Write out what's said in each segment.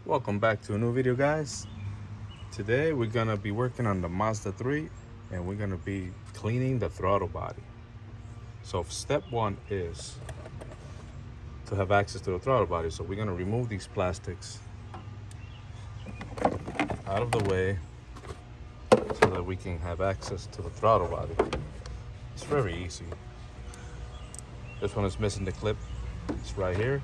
Welcome back to a new video, guys. Today we're gonna be working on the Mazda 3 and we're gonna be cleaning the throttle body. So step one is to have access to the throttle body. So we're gonna remove these plastics out of the way so that we can have access to the throttle body. It's very easy. This one is missing the clip. It's right here.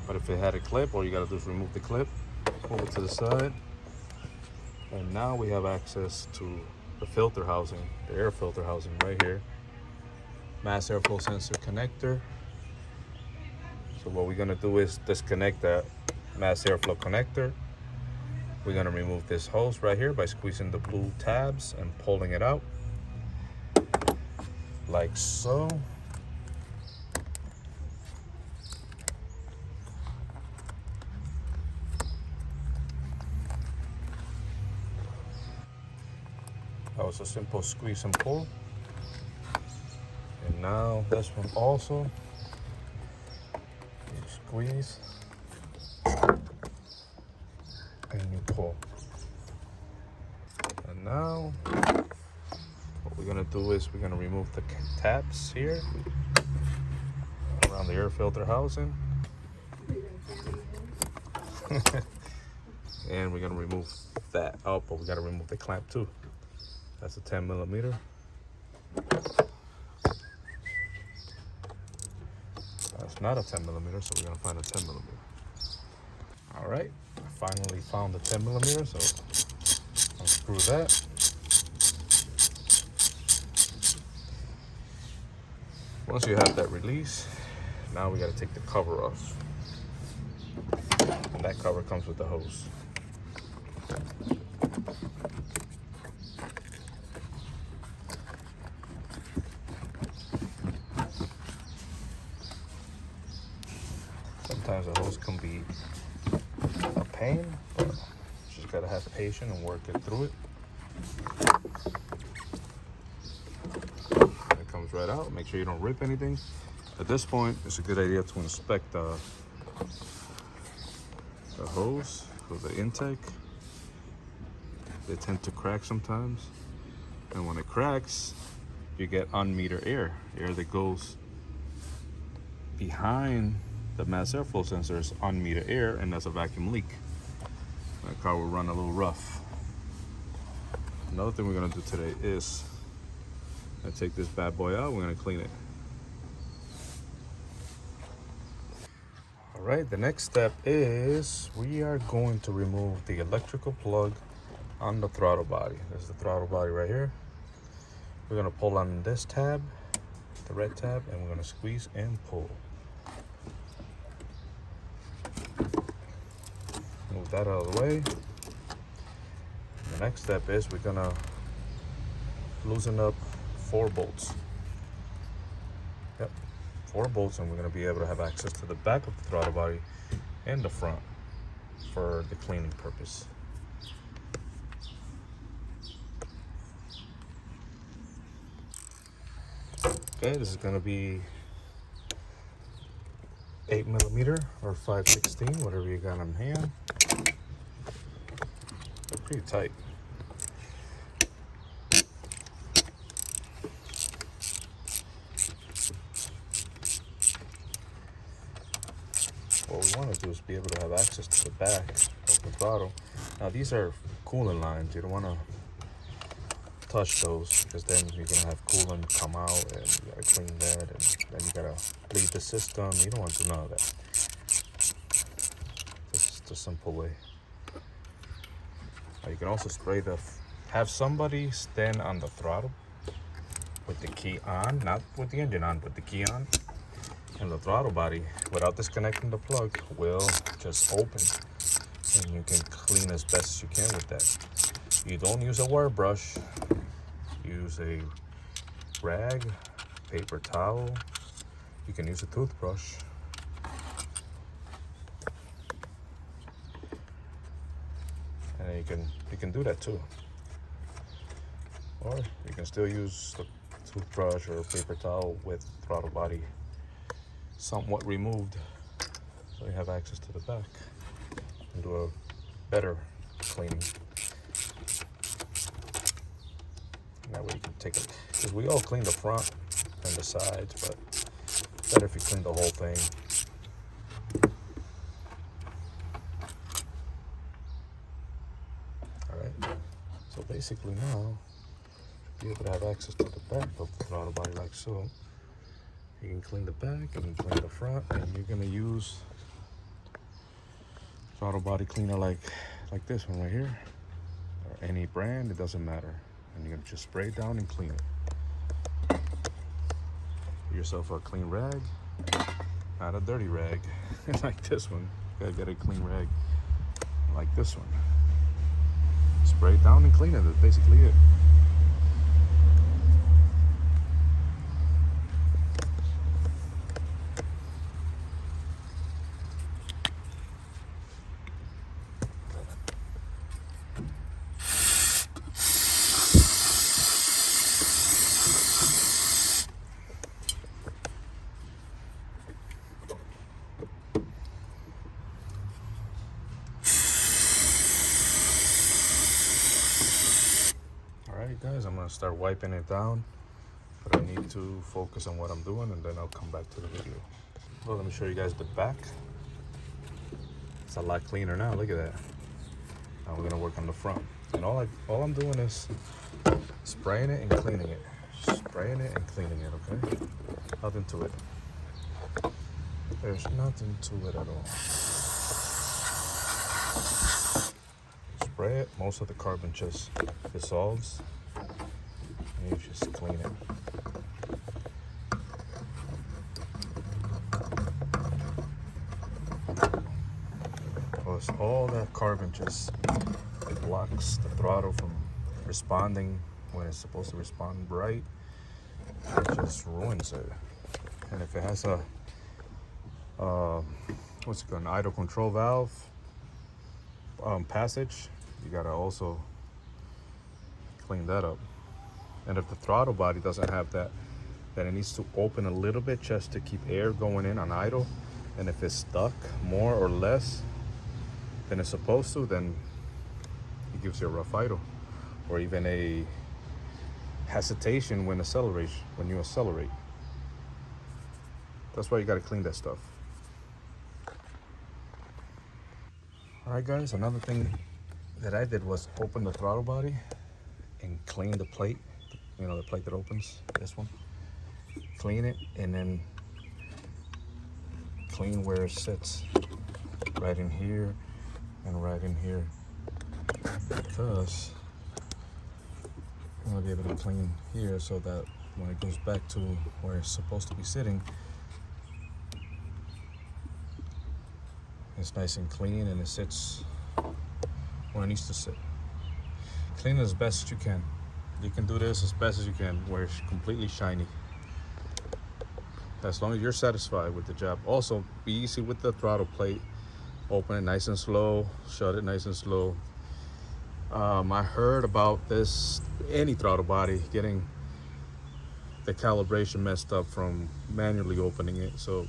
But if it had a clip, all you gotta do is remove the clip, move it to the side, and now we have access to the filter housing, the air filter housing right here. Mass airflow sensor connector. So what we're gonna do is disconnect that mass airflow connector. We're gonna remove this hose right here by squeezing the blue tabs and pulling it out, like so. That was a simple squeeze and pull. And now this one also. You squeeze and you pull. And now what we're gonna do is we're gonna remove the tabs here around the air filter housing. And we're gonna remove that. Oh, but we gotta remove the clamp too. That's a 10 millimeter. That's not a 10 millimeter, so we're gonna find a 10 millimeter. All right, I finally found the 10 millimeter, so unscrew that. Once you have that release, now we gotta take the cover off. And that cover comes with the hose. Sometimes the hose can be a pain, but you just gotta have patience and work it through it. It comes right out. Make sure you don't rip anything. At this point, it's a good idea to inspect the hose for the intake. They tend to crack sometimes, and when it cracks, you get unmetered air that goes behind the mass airflow sensor is unmetered air, and that's a vacuum leak. That car will run a little rough. Another thing we're gonna do today is take this bad boy out. We're gonna clean it. All right, the next step is we are going to remove the electrical plug on the throttle body. There's the throttle body right here. We're gonna pull on this tab, the red tab, and we're gonna squeeze and pull. Move that out of the way. The next step is we're gonna loosen up 4 bolts. Yep, 4 bolts, and we're gonna be able to have access to the back of the throttle body and the front for the cleaning purpose. Okay, this is gonna be 8 millimeter or 5/16, whatever you got on hand. They're pretty tight. What we want to do is be able to have access to the back of the throttle. Now these are coolant lines. You don't want to touch those, because then you're gonna have coolant come out and you gotta clean that, and then you gotta bleed the system. You don't want to do none of that. This is the simple way. Now you can also spray have somebody stand on the throttle with the key on, not with the engine on, but the key on, and the throttle body without disconnecting the plug will just open, and you can clean as best as you can with that. You don't use a wire brush. Use a rag, paper towel. You can use a toothbrush. And you can do that too. Or you can still use the toothbrush or a paper towel with throttle body somewhat removed, so you have access to the back. and do a better cleaning. And that way you can take it, because we all clean the front and the sides, but better if you clean the whole thing. All right, so basically now you'll be able to have access to the back of the throttle body like so. You can clean the back, you can clean the front, and you're gonna use throttle body cleaner like this one right here, or any brand, it doesn't matter. And you're gonna just spray it down and clean it. Get yourself a clean rag, not a dirty rag like this one. You gotta get a clean rag like this one. Spray it down and clean it, that's basically it. Alright guys, I'm going to start wiping it down, but I need to focus on what I'm doing and then I'll come back to the video. Well, let me show you guys the back. It's a lot cleaner now, look at that. Now we're going to work on the front. And all I'm doing is spraying it and cleaning it. Spraying it and cleaning it, okay? Nothing to it. There's nothing to it at all. Spray it, most of the carbon just dissolves, and you just clean it. Because all that carbon just blocks the throttle from responding when it's supposed to respond right. It just ruins it. And if it has a what's it called, an idle control valve passage, you gotta also clean that up. And if the throttle body doesn't have that, then it needs to open a little bit just to keep air going in on idle. And if it's stuck more or less than it's supposed to, then it gives you a rough idle, or even a hesitation when you accelerate. That's why you gotta clean that stuff. All right guys, another thing that I did was open the throttle body and clean the plate, you know, the plate that opens, this one. Clean it and then clean where it sits, right in here and right in here, because I'm gonna be able to clean here so that when it goes back to where it's supposed to be sitting, it's nice and clean and it sits where it needs to sit. Clean it as best as you can. You can do this as best as you can where it's completely shiny. As long as you're satisfied with the job. Also, be easy with the throttle plate. Open it nice and slow, shut it nice and slow. I heard about this, any throttle body, getting the calibration messed up from manually opening it. So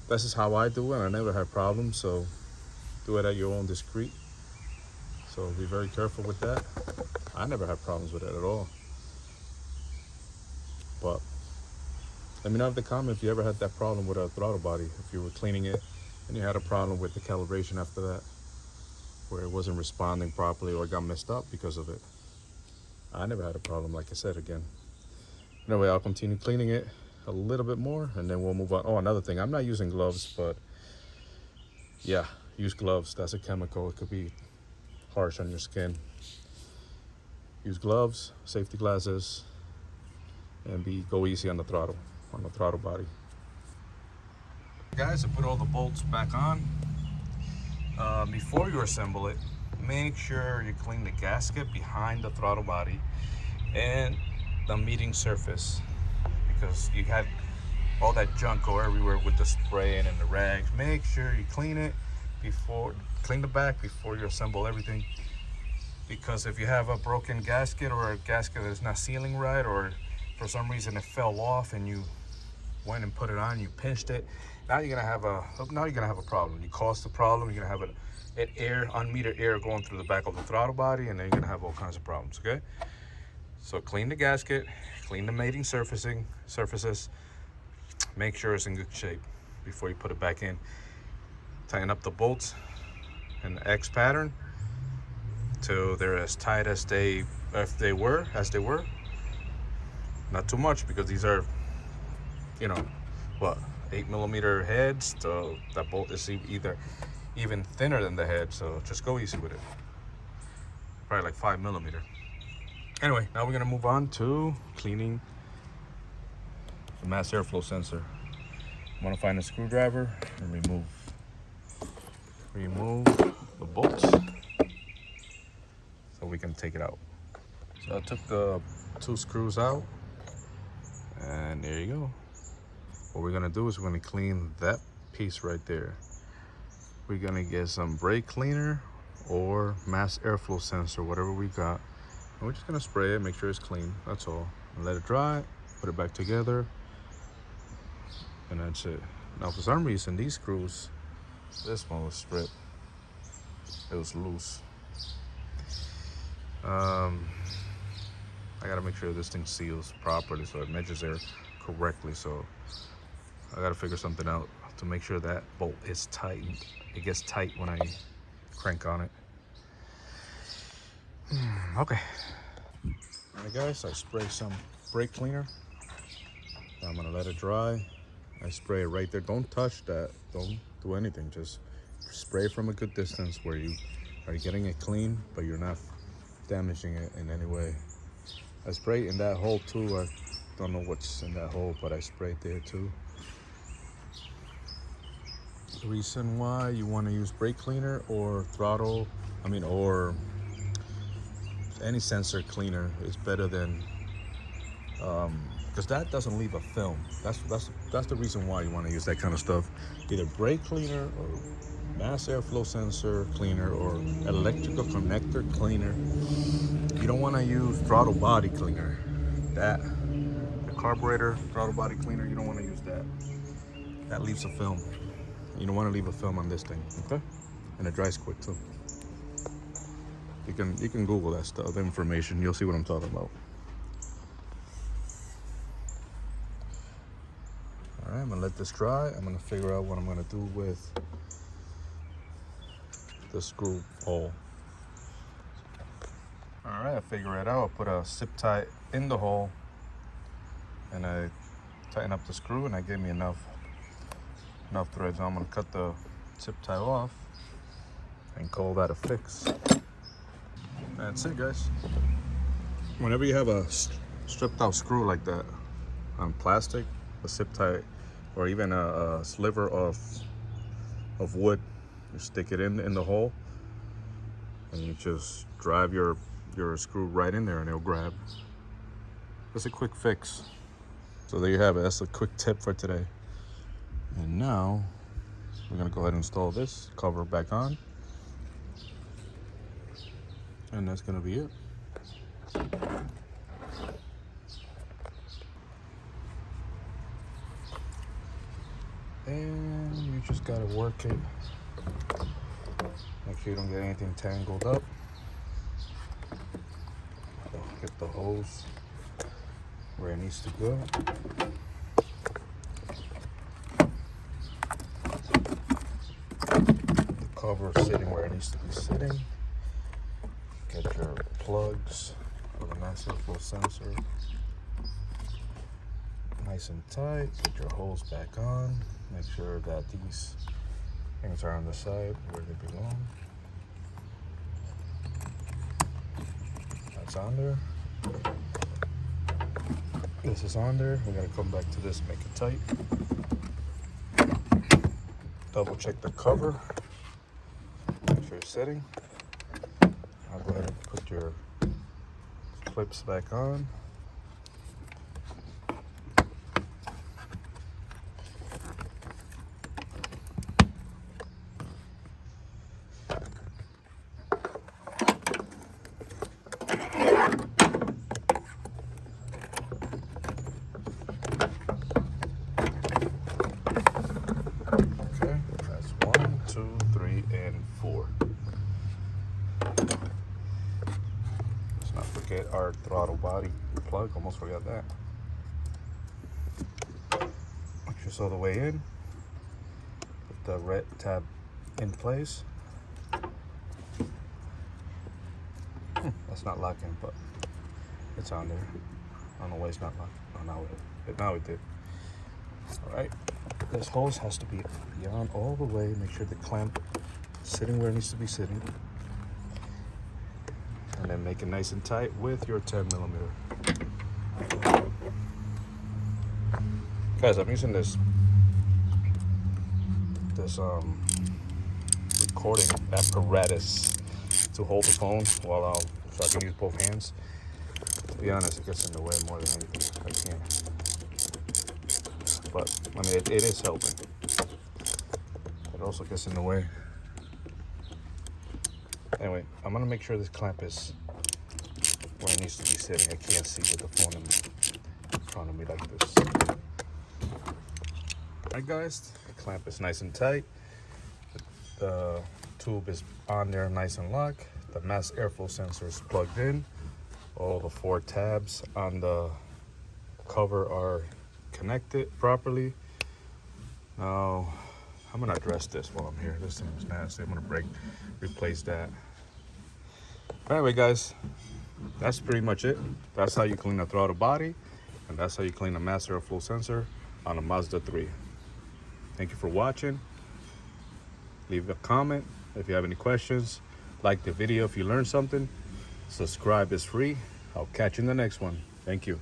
this is how I do it. I never had problems, so do it at your own discreet. So be very careful with that. I never had problems with it at all. But let me know in the comment if you ever had that problem with a throttle body, if you were cleaning it and you had a problem with the calibration after that, where it wasn't responding properly or it got messed up because of it. I never had a problem, like I said again. Anyway, I'll continue cleaning it a little bit more and then we'll move on. Oh, another thing, I'm not using gloves, but yeah, use gloves. That's a chemical. It could be harsh on your skin. Use gloves, safety glasses, and go easy on the throttle body. Guys, I put all the bolts back on. Before you assemble it, make sure you clean the gasket behind the throttle body and the meeting surface, because you had all that junk go everywhere with the spraying and the rags. Make sure you clean it clean the back before you assemble everything, because if you have a broken gasket or a gasket that is not sealing right, or for some reason it fell off and you went and put it on, you pinched it Now you're gonna have a problem. You caused the problem. You're gonna have an air, unmetered air going through the back of the throttle body, and then you're gonna have all kinds of problems. Okay. So clean the gasket, clean the mating surfaces. Make sure it's in good shape before you put it back in. Tighten up the bolts in the X pattern till they're as tight as they were. Not too much, because these are, you know, what, 8mm heads. So that bolt is even thinner than the head. So just go easy with it. Probably like 5mm. Anyway, now we're gonna move on to cleaning the mass airflow sensor. I'm gonna find a screwdriver and remove the bolts so we can take it out. So I took the 2 screws out, and there you go. What we're gonna do is we're gonna clean that piece right there. We're gonna get some brake cleaner or mass airflow sensor, whatever we got. And we're just gonna spray it, make sure it's clean, that's all. And let it dry, put it back together, and that's it. Now for some reason, these screws, this one was stripped. It was loose. I gotta make sure this thing seals properly so it measures air correctly. So I gotta figure something out to make sure that bolt is tightened. It gets tight when I crank on it. Okay. All right, guys, I spray some brake cleaner. I'm gonna let it dry. I spray it right there. Don't touch that. Don't do anything. Just spray from a good distance where you are getting it clean, but you're not damaging it in any way. I spray in that hole too. I don't know what's in that hole, but I sprayed there too. The reason why you want to use brake cleaner or throttle, or any sensor cleaner is better than, because that doesn't leave a film. That's the reason why you want to use that kind of stuff. Either brake cleaner or mass airflow sensor cleaner or electrical connector cleaner. You don't want to use throttle body cleaner. The carburetor throttle body cleaner, you don't want to use that. That leaves a film. You don't want to leave a film on this thing, okay? And it dries quick too. You can Google that stuff, the information. You'll see what I'm talking about. All right, I'm gonna let this dry. I'm gonna figure out what I'm gonna do with the screw hole. All right, I figure it out. I put a zip tie in the hole, and I tighten up the screw, and that gave me enough threads. I'm gonna cut the zip tie off and call that a fix. That's it, guys. Whenever you have a stripped out screw like that on plastic, a zip tie, or even a sliver of wood, you stick it in the hole, and you just drive your screw right in there, and it'll grab. That's a quick fix. So there you have it. That's a quick tip for today. And now we're gonna go ahead and install this cover back on, and that's gonna be it. And you just gotta work it. Make sure you don't get anything tangled up. Get the hose where it needs to go. The cover sitting where it needs to be sitting. Get your plugs for the mass airflow sensor nice and tight. Get your hose back on. Make sure that these things are on the side where they belong. That's on there. This is on there. We're gonna come back to this, make it tight. Double check the cover. Make sure it's sitting. I'll go ahead and put your clips back on. get our throttle body plug. Almost forgot that. Make sure all the way in. Put the red tab in place. That's not locking, but it's on there. I don't know why it's not locking. Oh, now it did. All right. This hose has to be beyond all the way. Make sure the clamp is sitting where it needs to be sitting. And then make it nice and tight with your 10mm. Guys, I'm using this recording apparatus to hold the phone while so I can use both hands. To be honest, it gets in the way more than anything. I can't. But I mean, it is helping. It also gets in the way. Anyway, I'm gonna make sure this clamp is where it needs to be sitting. I can't see with the phone in front of me like this. Alright guys, the clamp is nice and tight. The tube is on there nice and locked. The Mazda airflow sensor is plugged in. All the 4 tabs on the cover are connected properly. Now, I'm gonna address this while I'm here. This thing is nasty. I'm gonna replace that. Anyway guys, that's pretty much it. That's how you clean the throttle body, and that's how you clean the Mazda airflow sensor on a Mazda 3. Thank you for watching. Leave a comment if you have any questions. Like the video if you learned something. Subscribe is free. I'll catch you in the next one. Thank you.